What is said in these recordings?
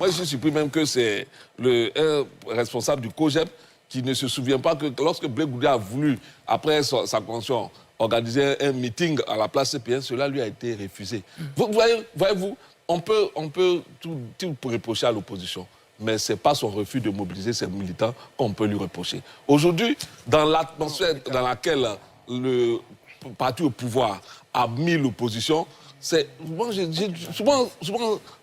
Moi, je suis surpris même que c'est un responsable du COJEP qui ne se souvient pas que lorsque Blé Goudé a voulu, après sa convention, organiser un meeting à la place CPN, cela lui a été refusé. Vous voyez-vous, on peut tout reprocher à l'opposition, mais ce n'est pas son refus de mobiliser ses militants qu'on peut lui reprocher. Aujourd'hui, dans l'atmosphère dans laquelle le parti au pouvoir a mis l'opposition, souvent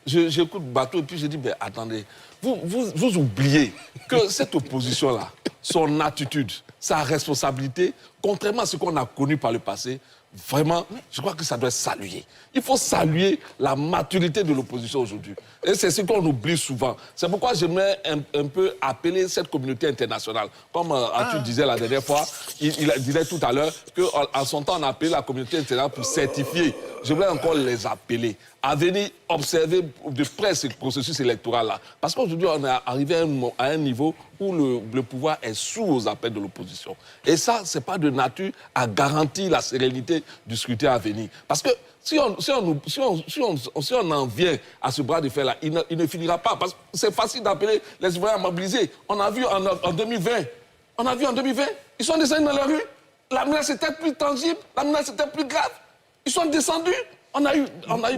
j'écoute Bateau et puis je dis, ben attendez, vous oubliez que cette opposition-là, son attitude, sa responsabilité, contrairement à ce qu'on a connu par le passé, vraiment, je crois que ça doit être salué. Il faut saluer la maturité de l'opposition aujourd'hui. Et c'est ce qu'on oublie souvent. C'est pourquoi j'aimerais un peu appeler cette communauté internationale. Comme Arthur disait la dernière fois, il disait tout à l'heure qu'en son temps, on a appelé la communauté internationale pour certifier. Je voudrais encore les appeler à venir observer de près ce processus électoral-là. Parce qu'aujourd'hui, on est arrivé à un niveau où le pouvoir est sourd aux appels de l'opposition. Et ça, ce n'est pas de nature à garantir la sérénité du scrutin à venir. Parce que si on en vient à ce bras de fer-là, il ne finira pas. Parce que c'est facile d'appeler les citoyens à mobiliser. On a vu en 2020, ils sont descendus dans la rue. La menace était plus tangible, la menace était plus grave. Ils sont descendus. On a eu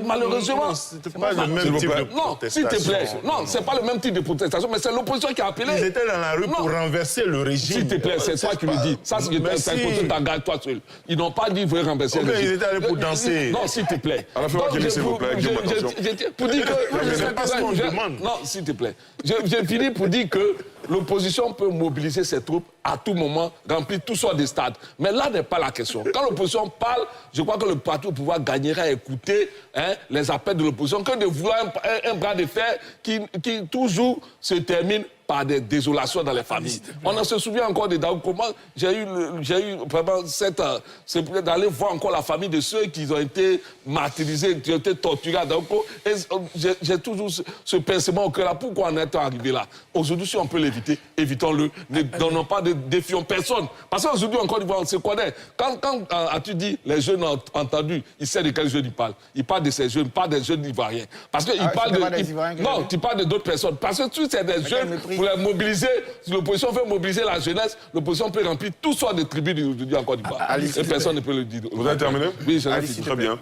malheureusement... C'était pas le même type de protestation. Non, s'il te plaît. Non, c'est pas le même type de protestation, mais c'est l'opposition qui a appelé. Ils étaient dans la rue pour renverser le régime. S'il te plaît, c'est toi qui le dis. Ça, c'est que tu engages toi seul. Ils n'ont pas dit qu'ils voulaient renverser le régime. Ils étaient allés pour danser. Non, s'il te plaît. Alors, s'il vous plaît, pour dire que... C'est pas ce qu'on demande. Non, s'il te plaît. J'ai fini pour dire que l'opposition peut mobiliser ses troupes à tout moment, remplir tout sortes de stades. Mais là n'est pas la question. Quand l'opposition parle, je crois que le parti au pouvoir gagnerait à écouter les appels de l'opposition que de vouloir un bras de fer qui toujours se termine par des désolations dans les familles. On se souvient encore de comment j'ai eu vraiment d'aller voir encore la famille de ceux qui ont été martyrisés, qui ont été torturés à Daouko. Et j'ai toujours ce pincement au cœur là. Pourquoi on est arrivé là? Aujourd'hui, si on peut l'éviter, évitons-le. Ne donnons pas de défions personne. Parce qu'aujourd'hui, encore une fois, on se connaît. Quand as-tu dit, les jeunes ont entendu, il sait de quels jeunes il parle. Il parle de ces jeunes, pas des jeunes ivoiriens. Parce qu'il parle de... Non, tu parles d'autres personnes. Parce que tu c'est des jeunes... Pour les mobiliser, si l'opposition veut mobiliser la jeunesse, l'opposition peut remplir tout sortes de tribunes aujourd'hui encore du bas. Et personne ne peut le dire. Vous avez terminé? Oui, j'ai fini. Très bien.